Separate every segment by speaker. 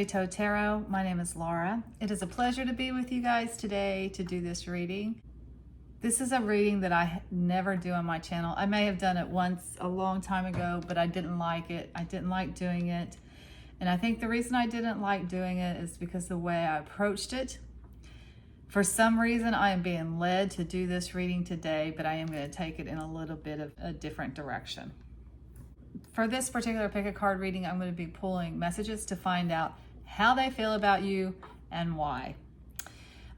Speaker 1: Candy Toad Tarot. My name is Laura. It is a pleasure to be with you guys today to do this reading. This is a reading that I never do on my channel. I may have done it once a long time ago, but I didn't like it. I didn't like doing it. And I think the reason I didn't like doing it is because the way I approached it. For some reason, I am being led to do this reading today, but I am going to take it in a little bit of a different direction. For this particular pick a card reading, I'm going to be pulling messages to find out how they feel about you and why.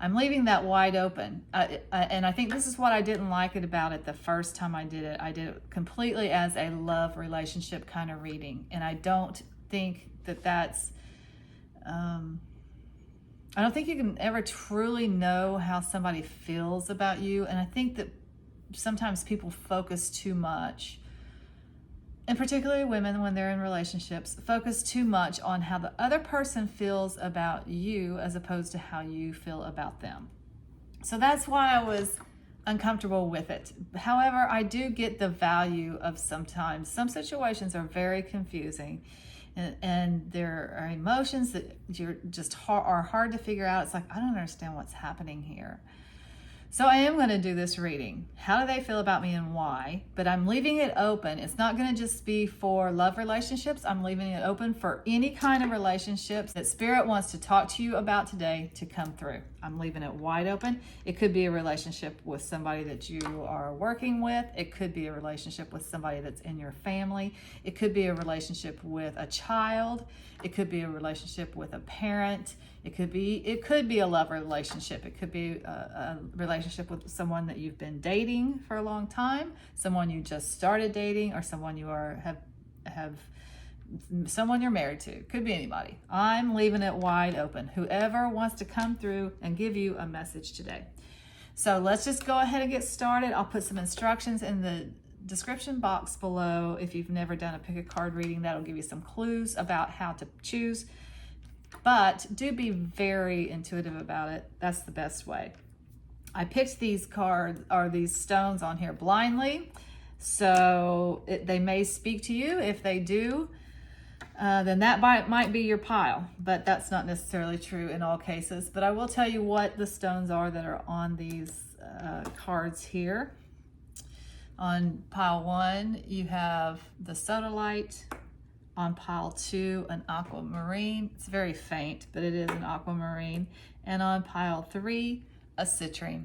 Speaker 1: I'm leaving that wide open. And I think this is what I didn't like about it the first time I did it. I did it completely as a love relationship kind of reading. And I don't think that that's... I don't think you can ever truly know how somebody feels about you. And I think that sometimes people focus too much, and particularly women when they're in relationships, focus too much on how the other person feels about you as opposed to how you feel about them. So that's why I was uncomfortable with it. However, I do get the value of sometimes. Some situations are very confusing. And there are emotions that are hard to figure out. It's like, I don't understand what's happening here. So I am going to do this reading. How do they feel about me and why? But I'm leaving it open. It's not going to just be for love relationships. I'm leaving it open for any kind of relationships that Spirit wants to talk to you about today to come through. I'm leaving it wide open. It could be a relationship with somebody that you are working with. It could be a relationship with somebody that's in your family. It could be a relationship with a child. It could be a relationship with a parent. It could be a love relationship. It could be a relationship with someone that you've been dating for a long time, someone you just started dating, or someone you have someone you're married to. It could be anybody. I'm leaving it wide open. Whoever wants to come through and give you a message today. So let's just go ahead and get started. I'll put some instructions in the description box below. If you've never done a pick a card reading, that'll give you some clues about how to choose. But do be very intuitive about it. That's the best way. I picked these cards or these stones on here blindly, so they may speak to you. If they do, then that might be your pile, but that's not necessarily true in all cases. But I will tell you what the stones are that are on these cards here. On pile 1, you have the Sodalite. On pile 2, an Aquamarine. It's very faint, but it is an Aquamarine. And on pile 3, a Citrine.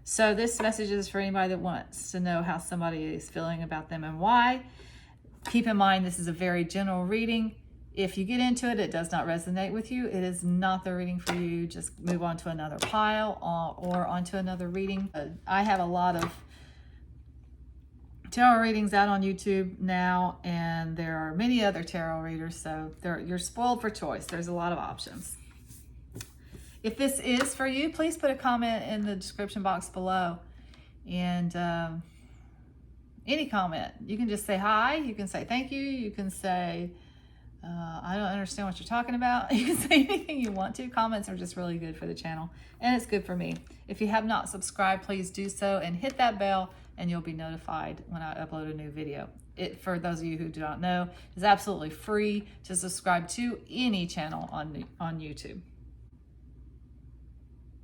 Speaker 1: So this message is for anybody that wants to know how somebody is feeling about them and why. Keep in mind, this is a very general reading. If you get into it, it does not resonate with you, it is not the reading for you. Just move on to another pile or onto another reading. I have a lot of tarot readings out on YouTube now, and there are many other tarot readers, so you're spoiled for choice. There's a lot of options. If this is for you, please put a comment in the description box below, and any comment. You can just say hi, you can say thank you, you can say I don't understand what you're talking about. You can say anything you want to. Comments are just really good for the channel, and it's good for me. If you have not subscribed, please do so and hit that bell, and you'll be notified when I upload a new video. For those of you who do not know, it's absolutely free to subscribe to any channel on YouTube.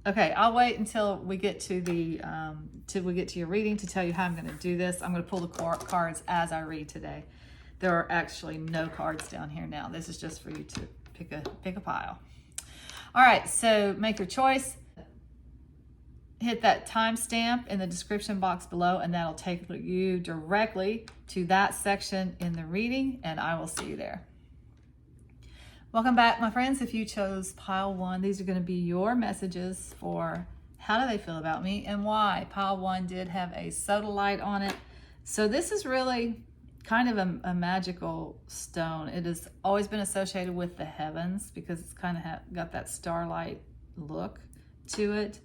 Speaker 1: Okay, I'll wait until we get to your reading to tell you how I'm going to do this. I'm going to pull the cards as I read today. There are actually no cards down here now. This is just for you to pick a pile. All right, so make your choice. Hit that timestamp in the description box below, and that'll take you directly to that section in the reading, and I will see you there. Welcome back, my friends. If you chose pile 1, these are going to be your messages for how do they feel about me and why. Pile 1 did have a Sodalite on it. So this is really kind of a magical stone. It has always been associated with the heavens because it's kind of got that starlight look to it.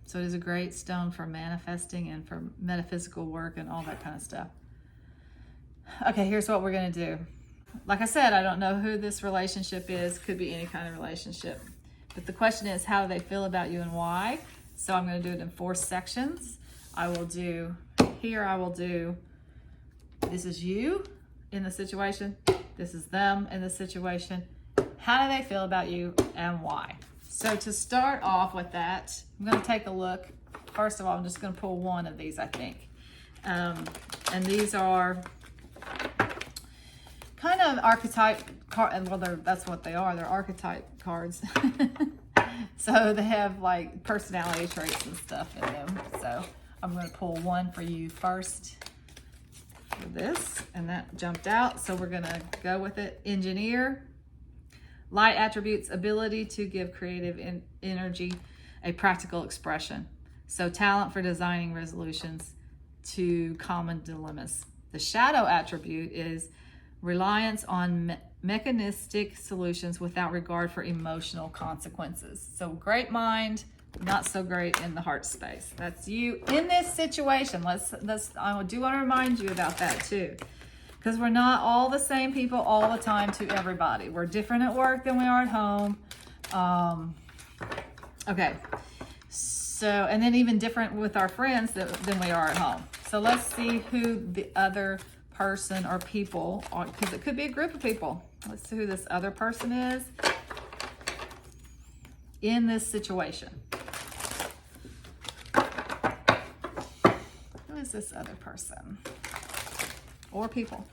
Speaker 1: So it is a great stone for manifesting and for metaphysical work and all that kind of stuff. Okay, here's what we're going to do. Like I said, I don't know who this relationship is. Could be any kind of relationship. But the question is, how do they feel about you and why? So I'm going to do it in 4 sections. This is you in the situation. This is them in this situation. How do they feel about you and why? So to start off with that, I'm going to take a look. First of all, I'm just going to pull one of these, I think. And these are kind of archetype cards. Well, that's what they are. They're archetype cards. So they have like personality traits and stuff in them. So I'm going to pull one for you first for this. And that jumped out. So we're going to go with it. Engineer. Light attributes, ability to give creative energy a practical expression. So talent for designing resolutions to common dilemmas. The shadow attribute is reliance on mechanistic solutions without regard for emotional consequences. So great mind, not so great in the heart space. That's you in this situation. I do want to remind you about that too. Because we're not all the same people all the time to everybody. We're different at work than we are at home. Okay. So, and then even different with our friends than we are at home. So let's see who the other person or people are, because it could be a group of people. Let's see who this other person is in this situation. Who is this other person? Or people.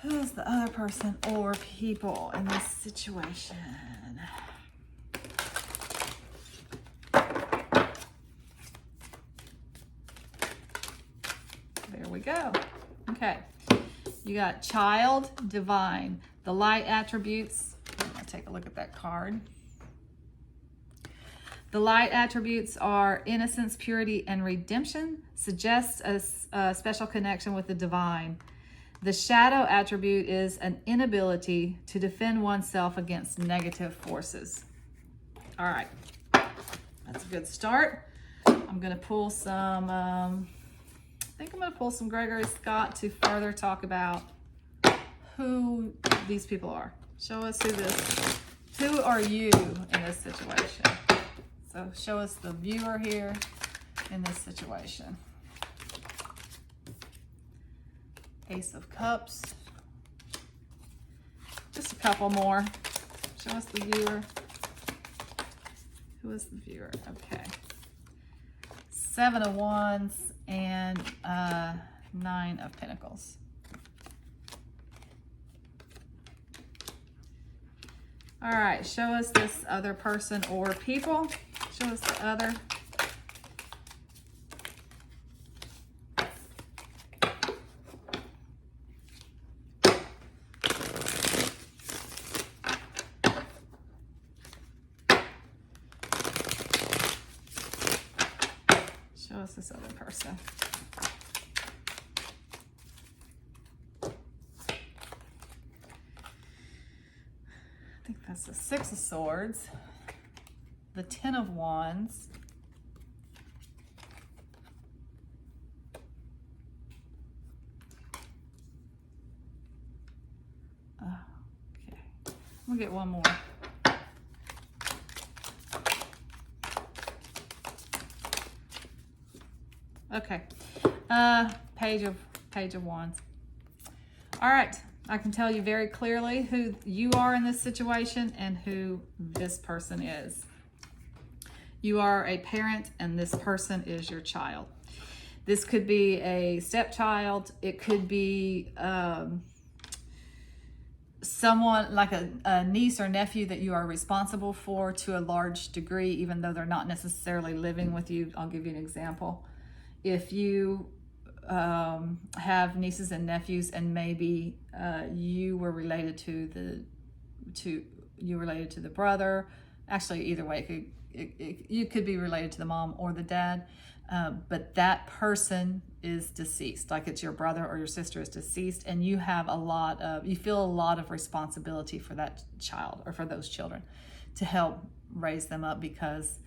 Speaker 1: Who's the other person or people in this situation? There we go. Okay. You got child, divine. The light attributes. I'm going to take a look at that card. The light attributes are innocence, purity, and redemption, suggests a special connection with the divine. The shadow attribute is an inability to defend oneself against negative forces. All right, that's a good start. I'm going to pull some, I think I'm going to pull some Gregory Scott to further talk about who these people are. Show us who are you in this situation? So show us the viewer here in this situation. Ace of Cups. Just a couple more. Show us the viewer. Who is the viewer? Okay. 7 of Wands and 9 of Pentacles. All right, show us this other person or people. Show us the other. Show us this other person. I think that's the 6 of Swords. The 10 of Wands. Okay, we'll get one more. Okay, Page of Wands. All right, I can tell you very clearly who you are in this situation and who this person is. You are a parent and this person is your child. This could be a stepchild. It could be someone like a niece or nephew that you are responsible for to a large degree, even though they're not necessarily living with you. I'll give you an example. If you have nieces and nephews and maybe you were related to the brother, actually either way, you could be related to the mom or the dad, but that person is deceased, like it's your brother or your sister is deceased, and you feel a lot of responsibility for that child or for those children to help raise them up because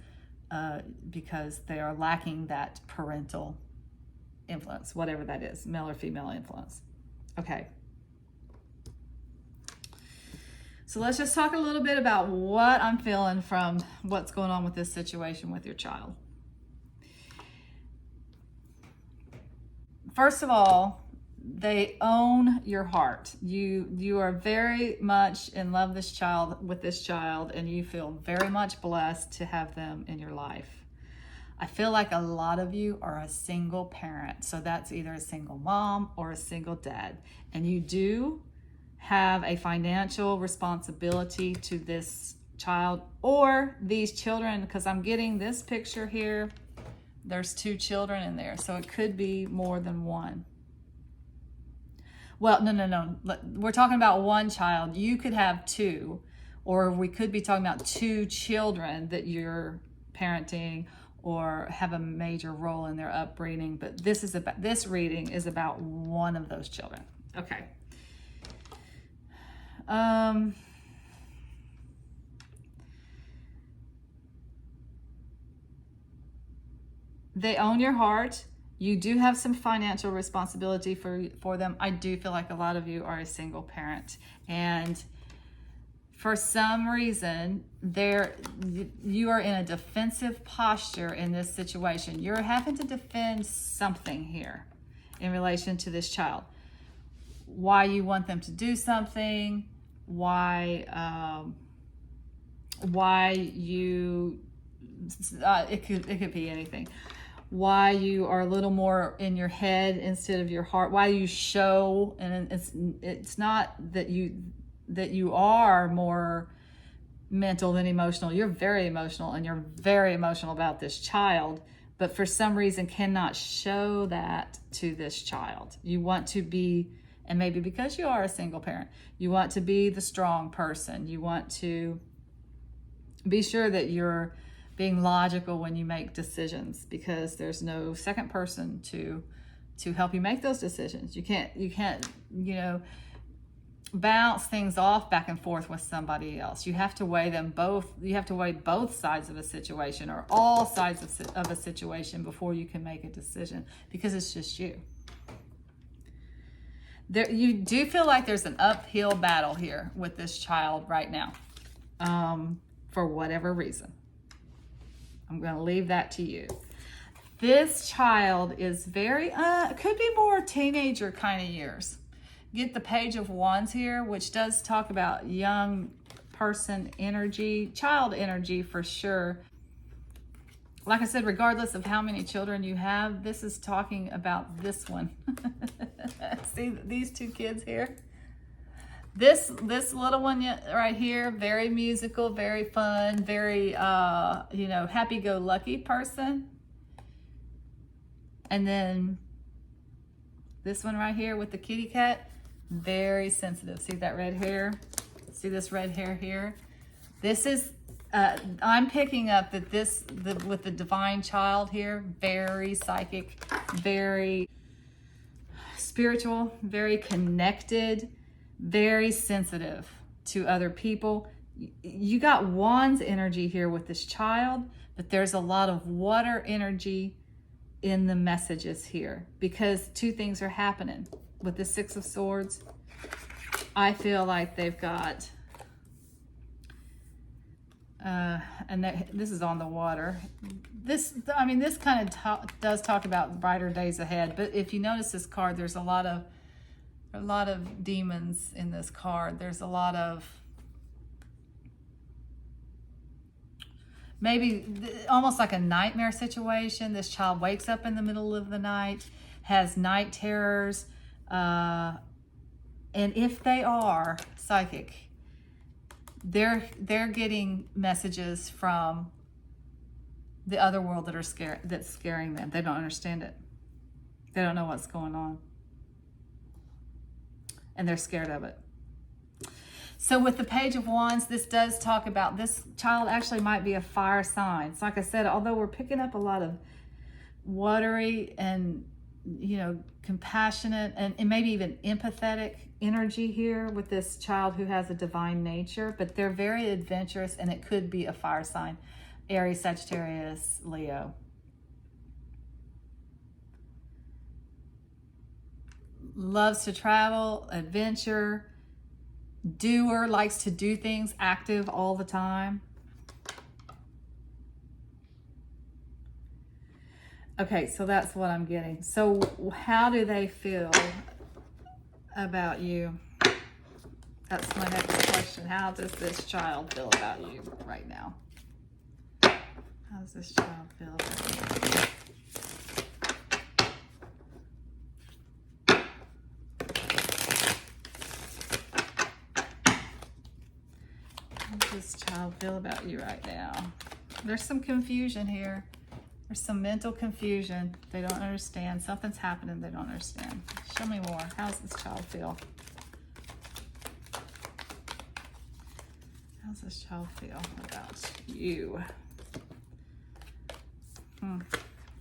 Speaker 1: they are lacking that parental influence, whatever that is, male or female influence. Okay. So let's just talk a little bit about what I'm feeling from what's going on with this situation with your child. First of all, they own your heart. You are very much in love with this child, and you feel very much blessed to have them in your life. I feel like a lot of you are a single parent. So that's either a single mom or a single dad. And you do have a financial responsibility to this child or these children, because I'm getting this picture here. There's 2 children in there, so it could be more than one. Well, no. We're talking about one child. You could have 2, or we could be talking about 2 children that you're parenting or have a major role in their upbringing. But this reading is about one of those children. Okay. They own your heart. You do have some financial responsibility for them. I do feel like a lot of you are a single parent, and for some reason you are in a defensive posture in this situation. You're having to defend something here in relation to this child. Why you want them to do something, why you it could be anything. Why you are a little more in your head instead of your heart. Why you show, and it's not that you are more mental than emotional. You're very emotional, and you're very emotional about this child, but for some reason cannot show that to this child. You want to be, and maybe because you are a single parent, you want to be the strong person. You want to be sure that you're being logical when you make decisions, because there's no second person to help you make those decisions. You can't bounce things off back and forth with somebody else. You have to weigh them both. You have to weigh both sides of a situation, or all sides of a situation, before you can make a decision, because it's just you. You do feel like there's an uphill battle here with this child right now, for whatever reason. I'm going to leave that to you. This child is very, could be more teenager kind of years. Get the Page of Wands here, which does talk about young person energy, child energy for sure. Like I said, regardless of how many children you have, this is talking about this one. See these 2 kids here? This little one right here, very musical, very fun, very happy-go-lucky person. And then this one right here with the kitty cat, very sensitive. See that red hair? See this red hair here? This is I'm picking up that with the divine child here, very psychic, very spiritual, very connected, very sensitive to other people. You got Wands energy here with this child, but there's a lot of water energy in the messages here, because 2 things are happening with the 6 of Swords. I feel like they've got this is on the water. This kind of does talk about brighter days ahead, but if you notice this card, there's a lot of demons in this card. There's a lot of maybe almost like a nightmare situation. This child wakes up in the middle of the night, has night terrors, and if they are psychic, they're getting messages from the other world that's scaring them. They don't understand it. They don't know what's going on, and they're scared of it. So with the Page of Wands, this does talk about this child actually might be a fire sign. So like I said, although we're picking up a lot of watery and compassionate and maybe even empathetic energy here with this child who has a divine nature, but they're very adventurous, and it could be a fire sign. Aries, Sagittarius, Leo. Loves to travel, adventure, doer, likes to do things, active all the time. Okay, so that's what I'm getting. So how do they feel about you? That's my next question. How does this child feel about you right now? How does this child feel about you? How does this child feel about you right now? There's some confusion here. There's some mental confusion. They don't understand. Something's happening they don't understand. Show me more. How does this child feel? How does this child feel about you?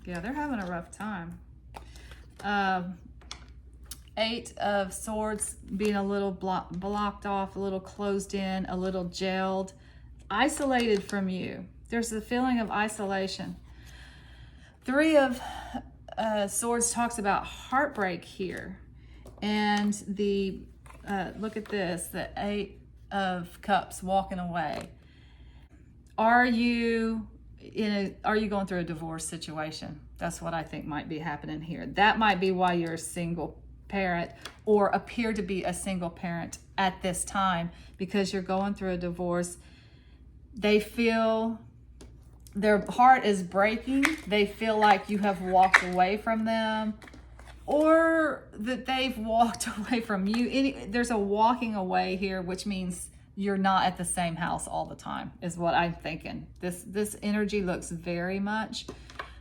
Speaker 1: Yeah, they're having a rough time. 8 of Swords being a little blocked off, a little closed in, a little jailed, isolated from you. There's a feeling of isolation. 3 of Swords talks about heartbreak here. And the, look at this, the 8 of Cups walking away. Are you going through a divorce situation? That's what I think might be happening here. That might be why you're a single parent or appear to be a single parent at this time, because you're going through a divorce. They feel their heart is breaking. They feel like you have walked away from them, or that they've walked away from you. There's a walking away here, which means you're not at the same house all the time, is what I'm thinking. This energy looks very much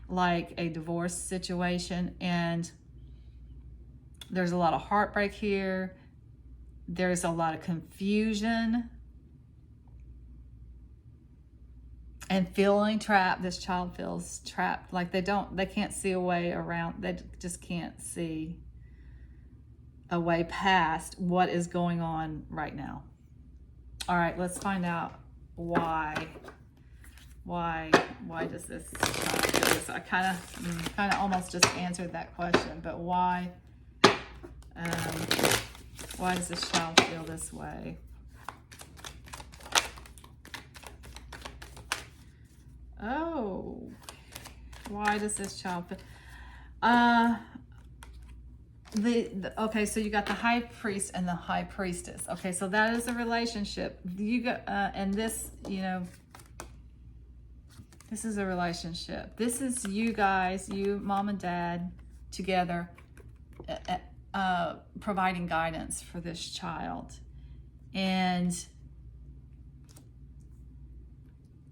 Speaker 1: like a divorce situation, and there's a lot of heartbreak here. There's a lot of confusion and feeling trapped. This child feels trapped, like they can't see a way around. They just can't see a way past what is going on right now. All right, let's find out why. Why does this child feel this? I kind of almost just answered that question, but why? Why does this child feel this way? Oh, why does this child feel? Okay, so you got the High Priest and the High Priestess. Okay, so that is a relationship. You got and this, this is a relationship. This is you guys, you mom and dad together, providing guidance for this child, and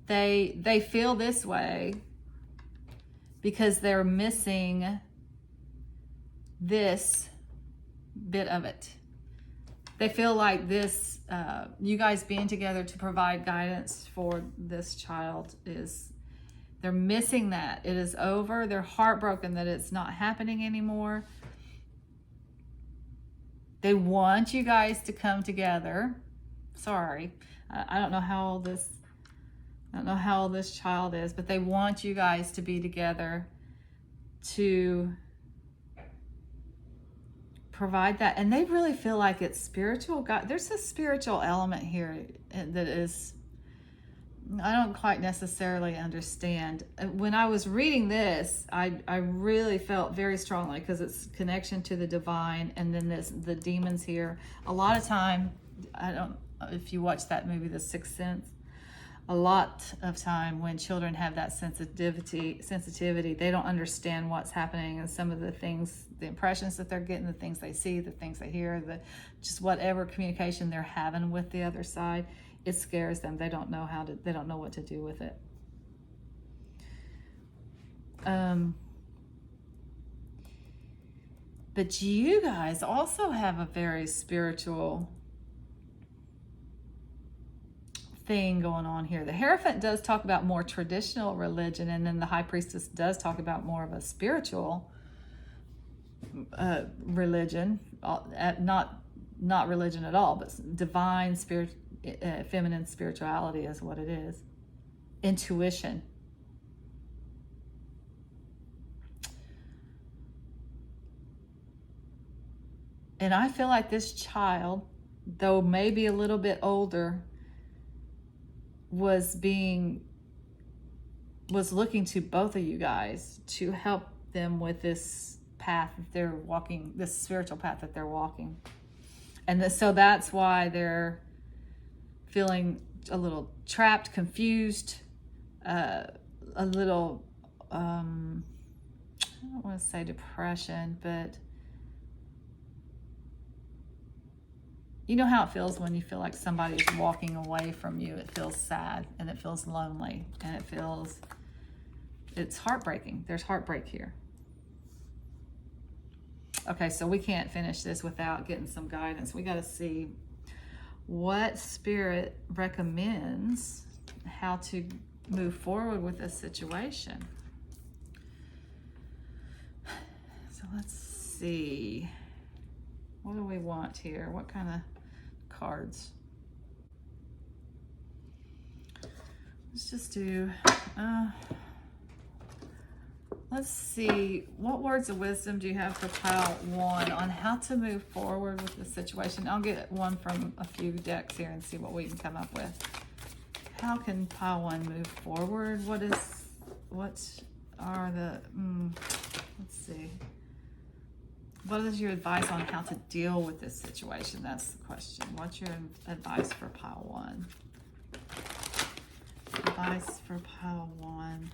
Speaker 1: they feel this way because they're missing this bit of it. They feel like this, you guys being together to provide guidance for this child they're missing that. It is over. They're heartbroken that it's not happening anymore. They want you guys to come together. Sorry, I don't know how old this child is, but they want you guys to be together to provide that. And they really feel like it's spiritual. God, there's a spiritual element here that is, I don't quite necessarily understand. When I was reading this, I really felt very strongly, because it's connection to the divine, and then the demons here. A lot of time, I don't, if you watch that movie, The Sixth Sense, a lot of time when children have that sensitivity, they don't understand what's happening, and some of the things, the impressions that they're getting, the things they see, the things they hear, just whatever communication they're having with the other side, it scares them. They don't know they don't know what to do with it. But you guys also have a very spiritual thing going on here. The Hierophant does talk about more traditional religion, and then the High Priestess does talk about more of a spiritual religion, not religion at all, but divine spirit, feminine spirituality is what it is. Intuition. And I feel like this child, though maybe a little bit older, was looking to both of you guys to help them with this path that they're walking, this spiritual path that they're walking. And so that's why they're feeling a little trapped, confused, a little, I don't want to say depression, but you know how it feels when you feel like somebody's walking away from you. It feels sad and it feels lonely and it's heartbreaking. There's heartbreak here. Okay, so we can't finish this without getting some guidance. We got to see what Spirit recommends how to move forward with this situation. So let's see. What do we want here? What kind of cards? Let's just do, let's see, what words of wisdom do you have for pile 1 on how to move forward with the situation? I'll get one from a few decks here and see what we can come up with. How can pile 1 move forward? What are the, let's see. What is your advice on how to deal with this situation? That's the question. What's your advice for pile 1? Advice for pile 1.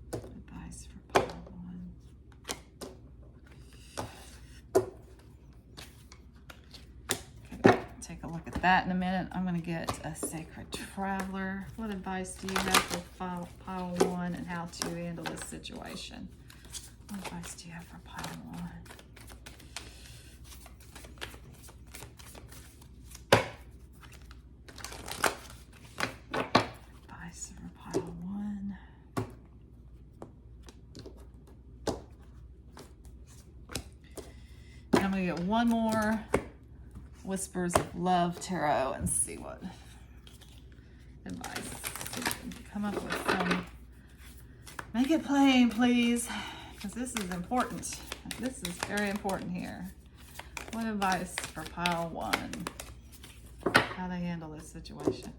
Speaker 1: Advice for pile 1. Okay, take a look at that in a minute. I'm going to get a Sacred Traveler. What advice do you have for pile 1 and how to handle this situation? What advice do you have for pile 1? Advice for pile 1. And I'm going to get one more Whispers of Love Tarot and see what advice we can come up with some. Make it plain, please, because this is important. This is very important here. What advice for pile 1? How to handle this situation.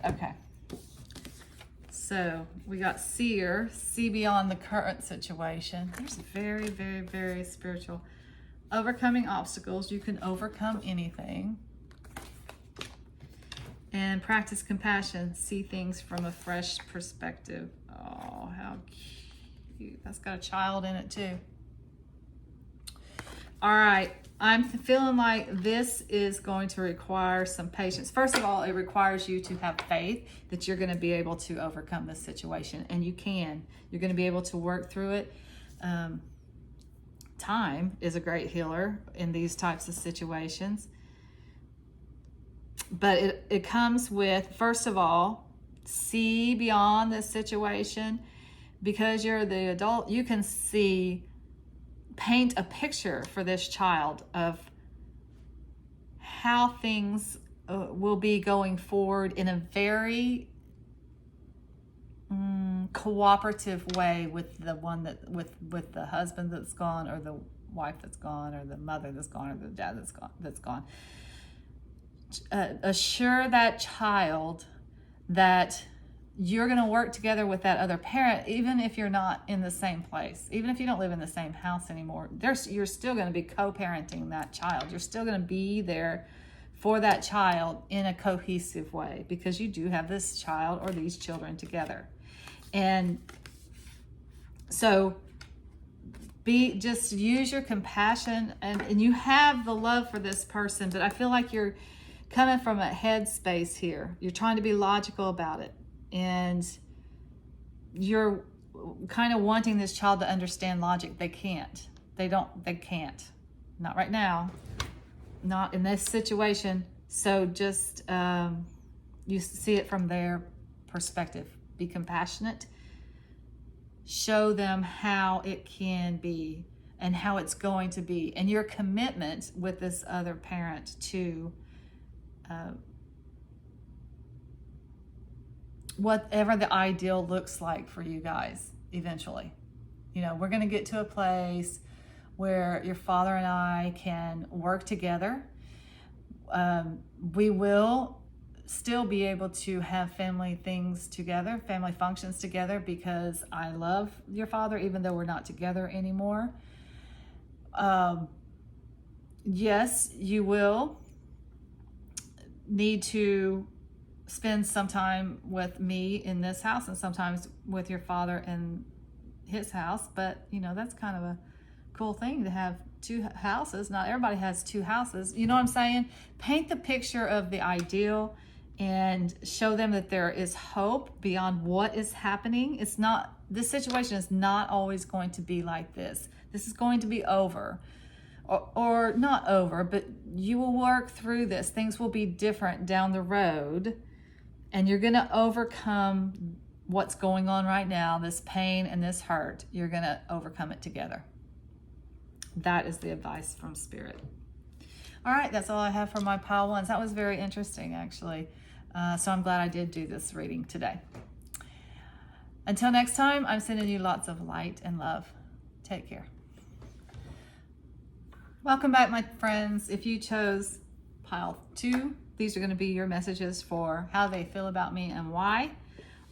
Speaker 1: Okay. So we got Seer, see beyond the current situation. There's very, very, very spiritual. Overcoming obstacles. You can overcome anything. And practice compassion. See things from a fresh perspective. Oh, how cute. That's got a child in it too. All right. I'm feeling like this is going to require some patience. First of all, it requires you to have faith that you're going to be able to overcome this situation. And you can. You're going to be able to work through it. Time is a great healer in these types of situations. But it comes with, first of all, see beyond this situation. Because you're the adult, you can see, paint a picture for this child of how things will be going forward in a very cooperative way with the one that with the husband that's gone, or the wife that's gone, or the mother that's gone, or the dad that's gone. Assure that child that you're going to work together with that other parent, even if you're not in the same place, even if you don't live in the same house anymore. You're still going to be co-parenting that child. You're still going to be there for that child in a cohesive way, because you do have this child or these children together. And so just use your compassion, and you have the love for this person, but I feel like you're coming from a head space here. You're trying to be logical about it. And you're kind of wanting this child to understand logic. They can't. They can't. Not right now. Not in this situation. So just, you see it from their perspective. Be compassionate. Show them how it can be and how it's going to be. And your commitment with this other parent to whatever the ideal looks like for you guys eventually. You know, we're going to get to a place where your father and I can work together. We will still be able to have family things together, family functions together, because I love your father, even though we're not together anymore. Yes, you will need to spend some time with me in this house and sometimes with your father in his house, but you know, that's kind of a cool thing to have two houses. Not everybody has two houses. You know what I'm saying? Paint the picture of the ideal and show them that there is hope beyond what is happening. This situation is not always going to be like this. This is going to be over. Or not over, but you will work through this. Things will be different down the road, and you're going to overcome what's going on right now, this pain and this hurt. You're going to overcome it together. That is the advice from Spirit. All right, that's all I have for my pile ones. That was very interesting, actually. So I'm glad I did do this reading today. Until next time, I'm sending you lots of light and love. Take care. Welcome back, my friends. If you chose pile 2, these are going to be your messages for how they feel about me and why.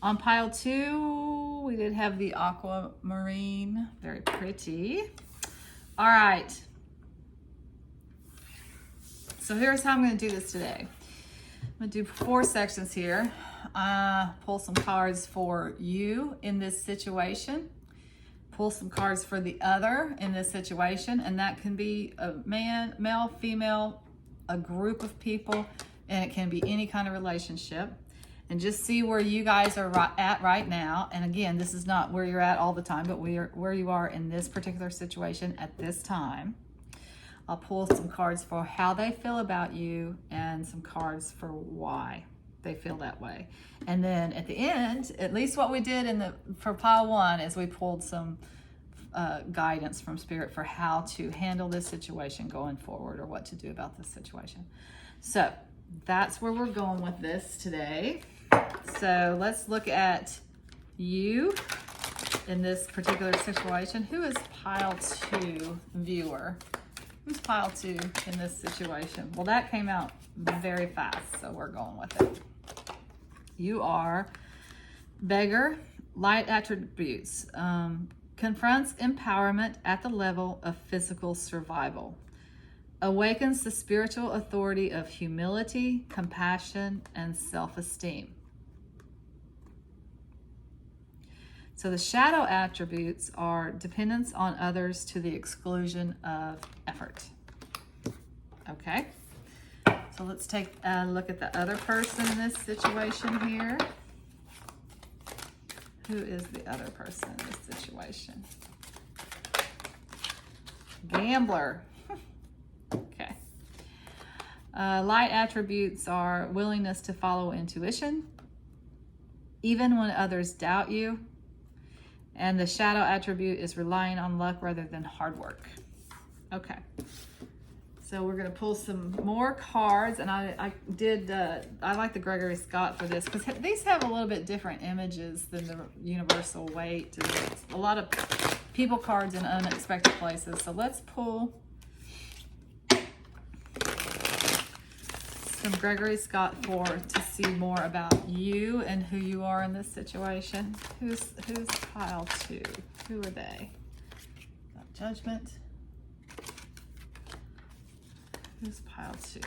Speaker 1: On pile 2, we did have the Aquamarine. Very pretty. All right. So here's how I'm going to do this today. I'm going to do 4 sections here. Pull some cards for you in this situation. Pull some cards for the other in this situation, and that can be a man, male, female, a group of people, and it can be any kind of relationship. And just see where you guys are at right now. And again, this is not where you're at all the time, but where you are in this particular situation at this time. I'll pull some cards for how they feel about you and some cards for why they feel that way. And then at the end, at least what we did for pile 1 is we pulled some guidance from Spirit for how to handle this situation going forward, or what to do about this situation. So that's where we're going with this today. So let's look at you in this particular situation. Who is pile 2 viewer? Who's pile 2 in this situation? Well, that came out very fast, so we're going with it. You are beggar, light attributes, confronts empowerment at the level of physical survival, awakens the spiritual authority of humility, compassion, and self-esteem. So the shadow attributes are dependence on others to the exclusion of effort. Okay. So let's take a look at the other person in this situation here. Who is the other person in this situation? Gambler. Okay. Light attributes are willingness to follow intuition, even when others doubt you. And the shadow attribute is relying on luck rather than hard work. Okay. So we're going to pull some more cards, and I like the Gregory Scott for this, because these have a little bit different images than the universal weight. And a lot of people cards in unexpected places. So let's pull some Gregory Scott to see more about you and who you are in this situation. Who's pile 2? Who are they? Got Judgment. Who's pile 2?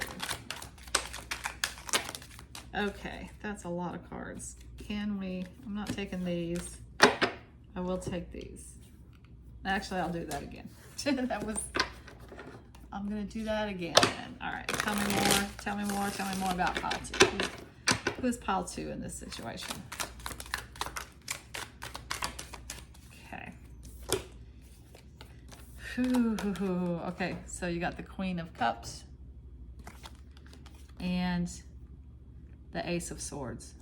Speaker 1: Okay, that's a lot of cards. I'm not taking these. I will take these. Actually, I'll do that again. I'm gonna do that again. All right, tell me more about pile 2. Who's pile 2 in this situation? Okay. Okay, so you got the Queen of Cups and the Ace of Swords.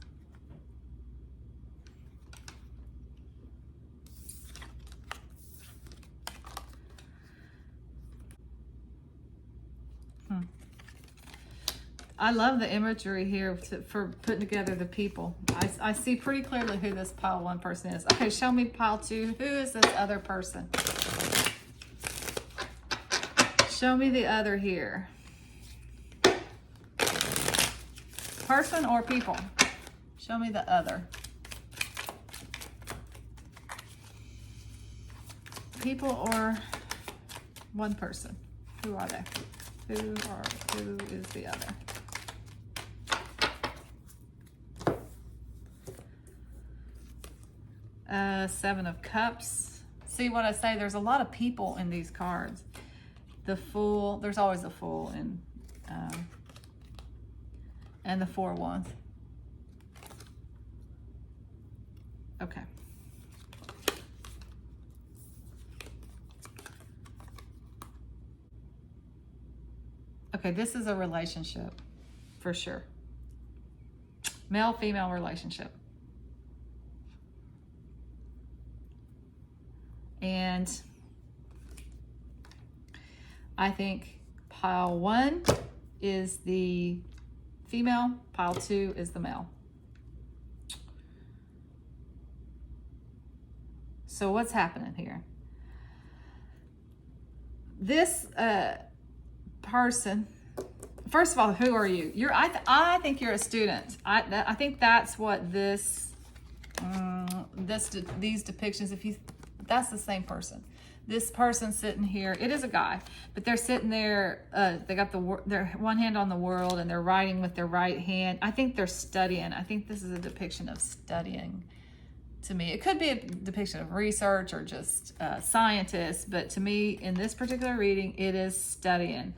Speaker 1: I love the imagery here for putting together the people. I see pretty clearly who this pile 1 person is. Okay, show me pile 2. Who is this other person? Show me the other here. Person or people? Show me the other. People or one person? Who are they? Who is the other? Seven of Cups. See what I say? There's a lot of people in these cards. The Fool. There's always a Fool in, and the Four of Wands. Okay. Okay, this is a relationship for sure. Male-female relationship. And I think pile 1 is the female, pile 2 is the male. So what's happening here? This person, first of all, who are you? I think you're a student. I think that's what these depictions, that's the same person. This person sitting here, it is a guy, but they're sitting there, they got their one hand on the world and they're writing with their right hand. I think they're studying. I think this is a depiction of studying to me. It could be a depiction of research or just scientists, but to me, in this particular reading, it is studying.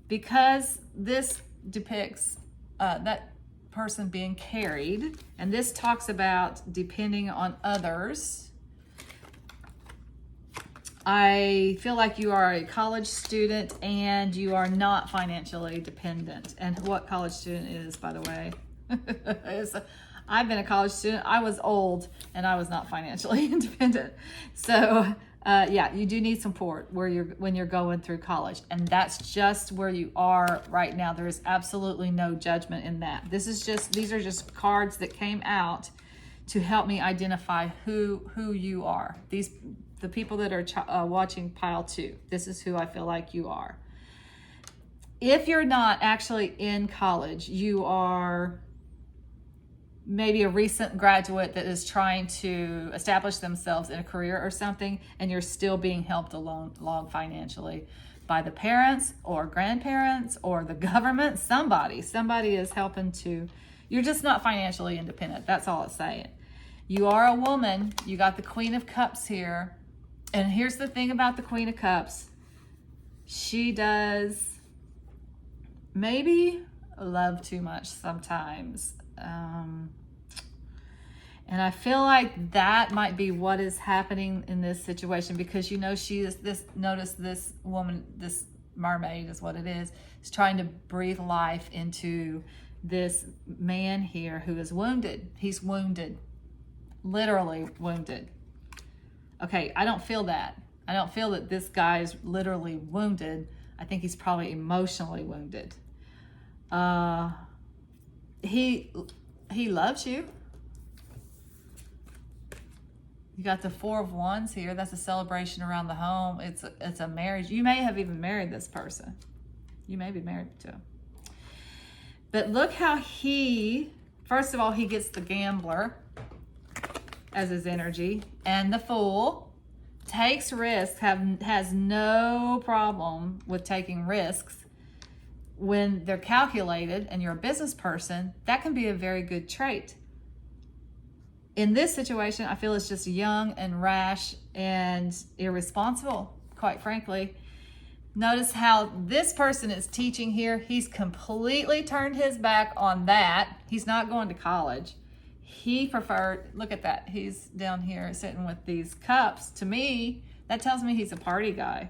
Speaker 1: Because this depicts that person being carried, and this talks about depending on others. I feel like you are a college student and you are not financially dependent. And what college student is, by the way? I've been a college student. I was old and I was not financially independent. So yeah, you do need support when you're going through college, and that's just where you are right now. There is absolutely no judgment in that. These are just cards that came out to help me identify who you are. The people that are watching pile 2, this is who I feel like you are. If you're not actually in college, you are maybe a recent graduate that is trying to establish themselves in a career or something, and you're still being helped along financially by the parents or grandparents or the government. Somebody is helping to, you're just not financially independent. That's all it's saying. You are a woman. You got the Queen of Cups here. And here's the thing about the Queen of Cups. She does maybe love too much sometimes. And I feel like that might be what is happening in this situation, because she is notice this woman, this mermaid is what it is trying to breathe life into this man here who is wounded. He's wounded, literally wounded. Okay, I don't feel that. I don't feel that this guy is literally wounded. I think he's probably emotionally wounded. He loves you. You got the Four of Wands here. That's a celebration around the home. It's a marriage. You may have even married this person. You may be married to him. But look how first of all, he gets the Gambler as his energy, and the Fool takes risks, has no problem with taking risks when they're calculated, and you're a business person. That can be a very good trait. In this situation, I feel it's just young and rash and irresponsible, quite frankly. Notice how this person is teaching here. He's completely turned his back on that. He's not going to college. He preferred, look at that. He's down here sitting with these cups. To me, that tells me he's a party guy.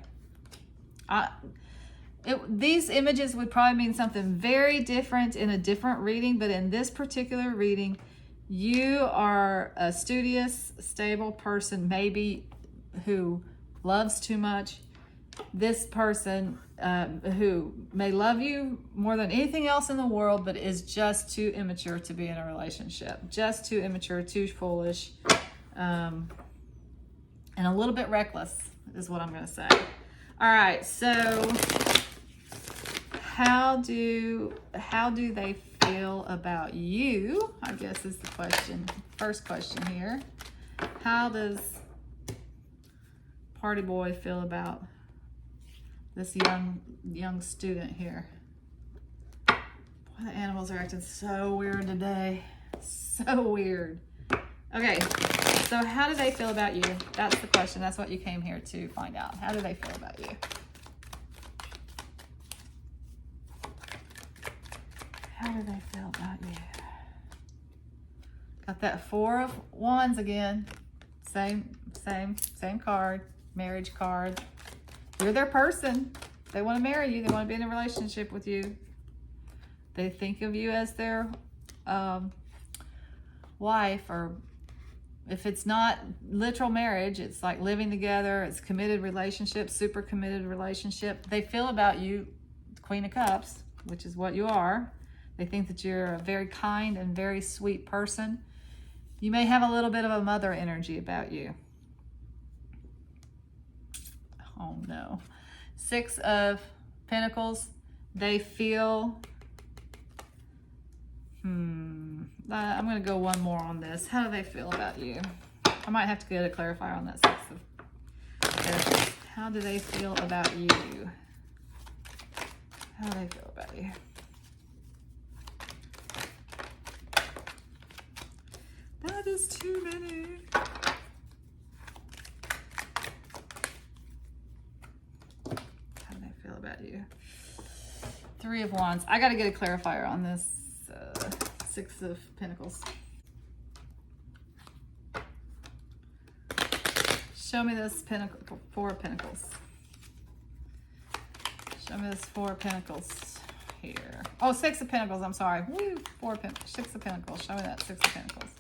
Speaker 1: These images would probably mean something very different in a different reading, but in this particular reading, you are a studious, stable person, maybe who loves too much. This person who may love you more than anything else in the world, but is just too immature to be in a relationship. Just too immature, too foolish, and a little bit reckless is what I'm going to say. All right, so how do they feel about you, I guess is the question. First question here. How does Party Boy feel about this young student here? Boy, the animals are acting so weird today. So weird. Okay, so how do they feel about you? That's the question. That's what you came here to find out. How do they feel about you? How do they feel about you? Got that 4 of Wands again. Same card. Marriage card. You're their person. They want to marry you. They want to be in a relationship with you. They think of you as their wife, or if it's not literal marriage, it's like living together. It's committed relationship, super committed relationship. They feel about you, Queen of Cups, which is what you are. They think that you're a very kind and very sweet person. You may have a little bit of a mother energy about you. Oh no. 6 of Pentacles. They feel, I'm going to go one more on this. How do they feel about you? I might have to get a clarifier on that 6 of Pentacles. How do they feel about you? How do they feel about you? That is too many. How do they feel about you? 3 of Wands. I got to get a clarifier on this 6 of Pentacles. Show me this 4 of Pentacles. Show me this 4 of Pentacles here. Oh, 6 of Pentacles. I'm sorry. Woo, 6 of Pentacles. Show me that 6 of Pentacles.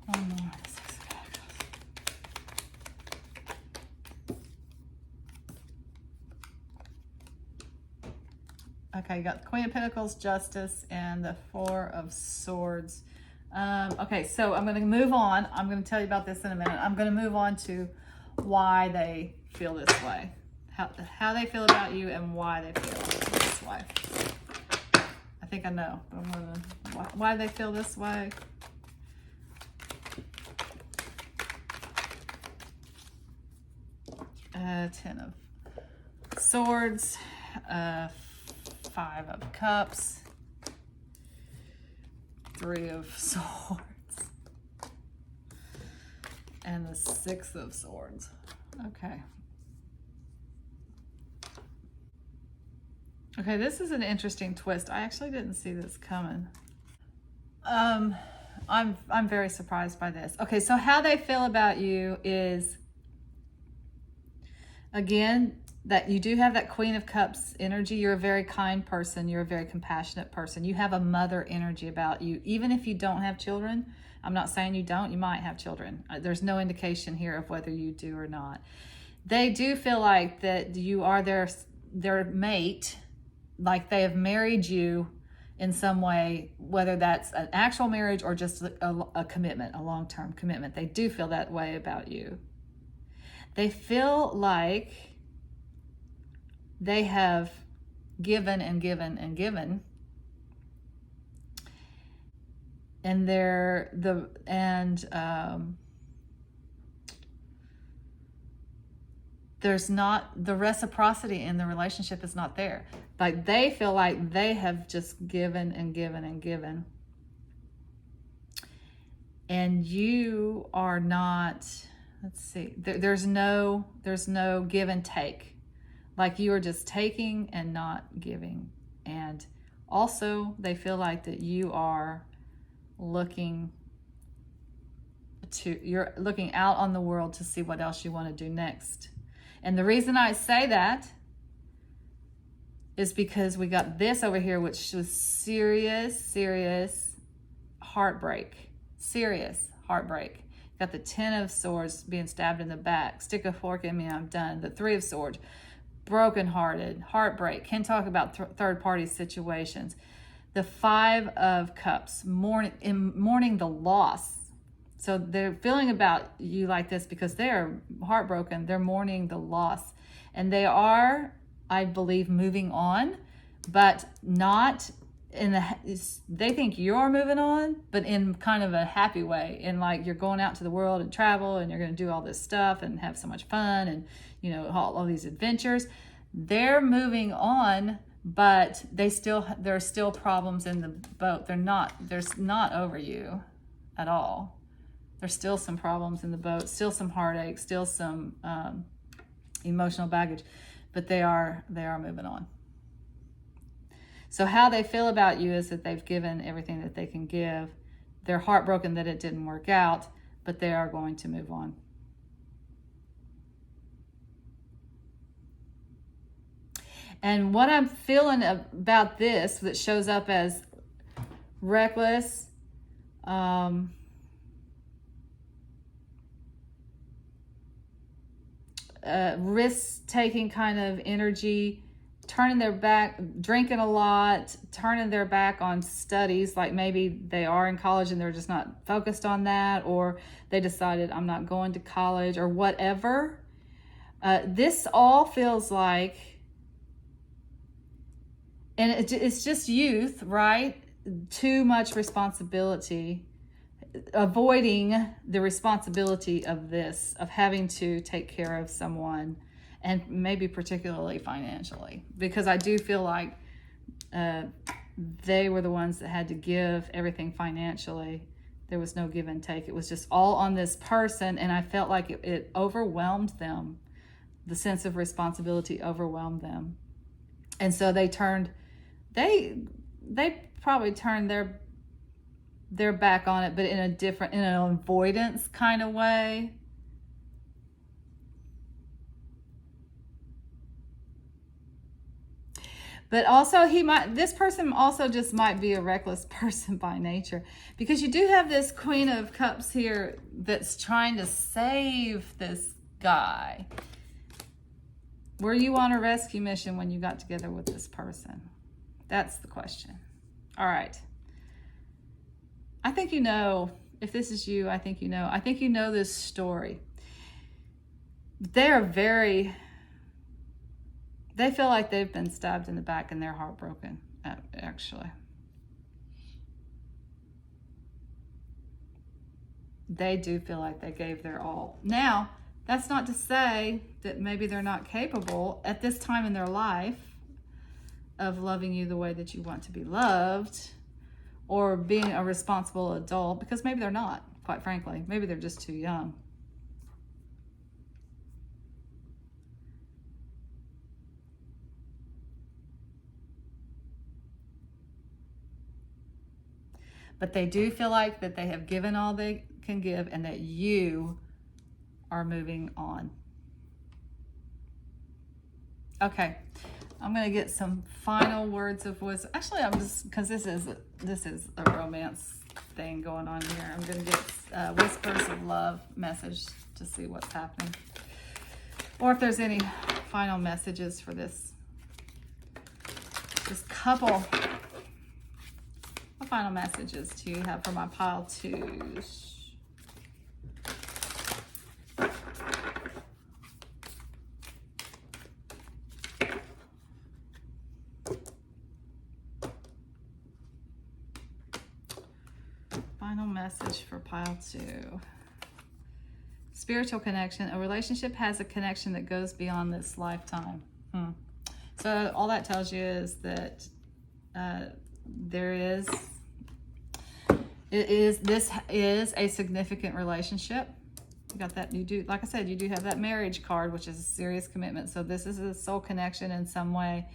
Speaker 1: One more. 6 of Pentacles. Okay, you got the Queen of Pentacles, Justice, and the 4 of Swords. Okay, so I'm going to move on. I'm going to tell you about this in a minute. I'm going to move on to why they feel this way. How they feel about you and why they feel this way. I think I know. Why they feel this way. Ten of Swords, 5 of Cups, 3 of Swords, and the 6 of Swords. Okay. Okay, this is an interesting twist. I actually didn't see this coming. I'm very surprised by this. Okay, so how they feel about you is, again, that you do have that Queen of Cups energy. You're a very kind person. You're a very compassionate person. You have a mother energy about you. Even if you don't have children, I'm not saying you don't, you might have children. There's no indication here of whether you do or not. They do feel like that you are their mate, like they have married you in some way, whether that's an actual marriage or just a commitment, a long-term commitment. They do feel that way about you. They feel like they have given and given and given, and there's not the reciprocity in the relationship is not there. Like they feel like they have just given and given and given, and you are not. Let's see. There's no give and take. Like you are just taking and not giving. And also they feel like that you're looking out on the world to see what else you want to do next. And the reason I say that is because we got this over here, which was serious heartbreak. Serious heartbreak. Got the 10 of Swords being stabbed in the back. Stick a fork in me, I'm done. The 3 of Swords. Brokenhearted, heartbreak. Can talk about third-party situations. The 5 of Cups, mourning the loss. So they're feeling about you like this because they're heartbroken. They're mourning the loss. And they are I believe, moving on, but not in they think you're moving on, but in kind of a happy way. In like, you're going out to the world and travel, and you're going to do all this stuff and have so much fun, and, you know, all these adventures. They're moving on, but there are still problems in the boat. There's not over you at all. There's still some problems in the boat, still some heartache, still some emotional baggage, but they are moving on. So how they feel about you is that they've given everything that they can give. They're heartbroken that it didn't work out, but they are going to move on. And what I'm feeling about this that shows up as reckless, risk-taking kind of energy, turning their back, drinking a lot, turning their back on studies, like maybe they are in college and they're just not focused on that, or they decided, I'm not going to college, or whatever. This all feels like, and it's just youth, right? Too much responsibility, avoiding the responsibility of this, of having to take care of someone, and maybe particularly financially, because I do feel like they were the ones that had to give everything financially. There was no give and take. It was just all on this person, and I felt like it overwhelmed them. The sense of responsibility overwhelmed them. And so they probably turned their back on it, but in an avoidance kind of way. But also this person also just might be a reckless person by nature, because you do have this Queen of Cups here that's trying to save this guy. Were you on a rescue mission when you got together with this person? That's the question. All right. I think you know, if this is you, I think you know. I think you know this story. They feel like they've been stabbed in the back and they're heartbroken, actually. They do feel like they gave their all. Now, that's not to say that maybe they're not capable at this time in their life of loving you the way that you want to be loved, or being a responsible adult, because maybe they're not, quite frankly. Maybe they're just too young. But they do feel like that they have given all they can give, and that you are moving on. Okay, I'm gonna get some final words of wisdom. Actually, I'm just, because this is a romance thing going on here. I'm gonna get whispers of love message to see what's happening, or if there's any final messages for this couple. What final messages do you have for my pile twos? Final message for pile two. Spiritual connection. A relationship has a connection that goes beyond this lifetime. So all that tells you is that this is a significant relationship. You got that. You do, like I said, you do have that marriage card, which is a serious commitment. So this is a soul connection in some way.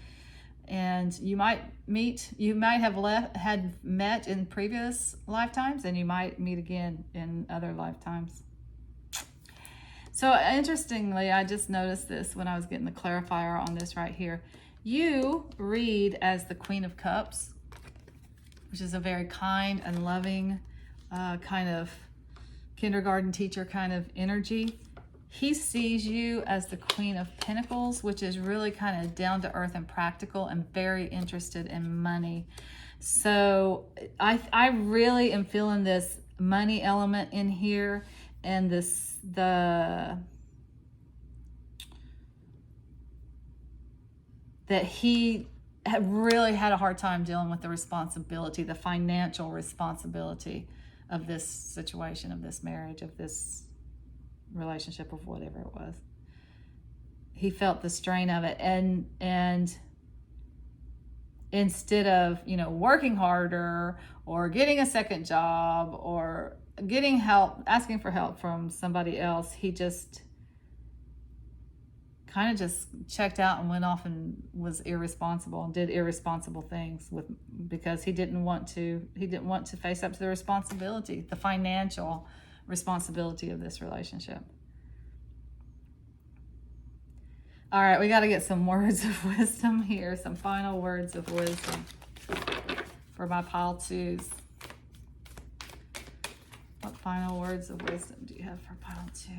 Speaker 1: And you might have had met in previous lifetimes, and you might meet again in other lifetimes. So interestingly, I just noticed this when I was getting the clarifier on this right here. You read as the Queen of Cups, which is a very kind and loving kind of kindergarten teacher kind of energy. He sees you as the Queen of Pentacles, which is really kind of down to earth and practical and very interested in money. So I really am feeling this money element in here, and that he really had a hard time dealing with the responsibility, the financial responsibility of this situation, of this marriage, of this relationship, of whatever it was. He felt the strain of it, and instead of, you know, working harder or getting a second job or getting help, asking for help from somebody else, he just kind of just checked out and went off and was irresponsible and did irresponsible things because he didn't want to face up to the responsibility, the financial responsibility of this relationship. All right, we got to get some words of wisdom here, some final words of wisdom for my pile twos. What final words of wisdom do you have for pile two?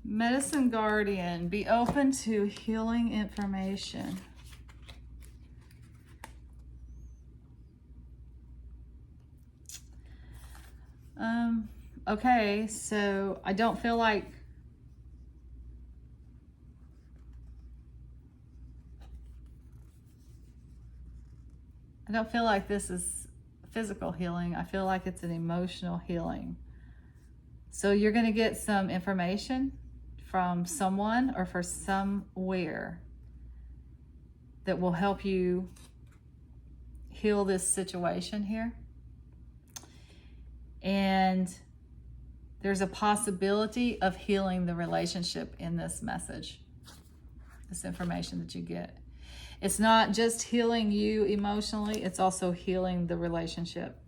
Speaker 1: Medicine Guardian, be open to healing information. Okay, so I don't feel like this is physical healing. I feel like it's an emotional healing. So you're going to get some information from someone or for somewhere that will help you heal this situation here. And there's a possibility of healing the relationship in this message, this information that you get. It's not just healing you emotionally, it's also healing the relationship.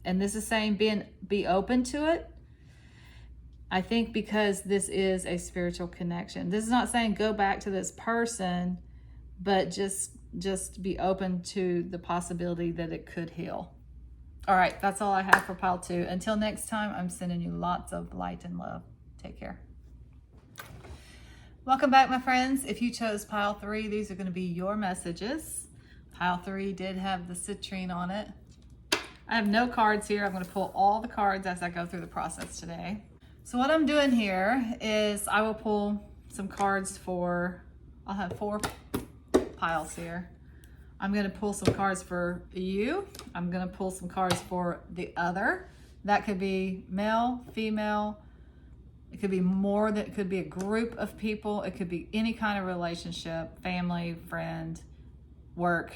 Speaker 1: And this is saying be open to it. I think because this is a spiritual connection. This is not saying go back to this person, but just be open to the possibility that it could heal. All right, that's all I have for pile two. Until next time, I'm sending you lots of light and love. Take care. Welcome back, my friends. If you chose pile three, these are going to be your messages. Pile three did have the citrine on it. I have no cards here. I'm going to pull all the cards as I go through the process today. So what I'm doing here is I will pull some cards for, I'll have 4 piles here. I'm going to pull some cards for you. I'm going to pull some cards for the other. That could be male, female. It could be more, that could be a group of people. It could be any kind of relationship, family, friend, work,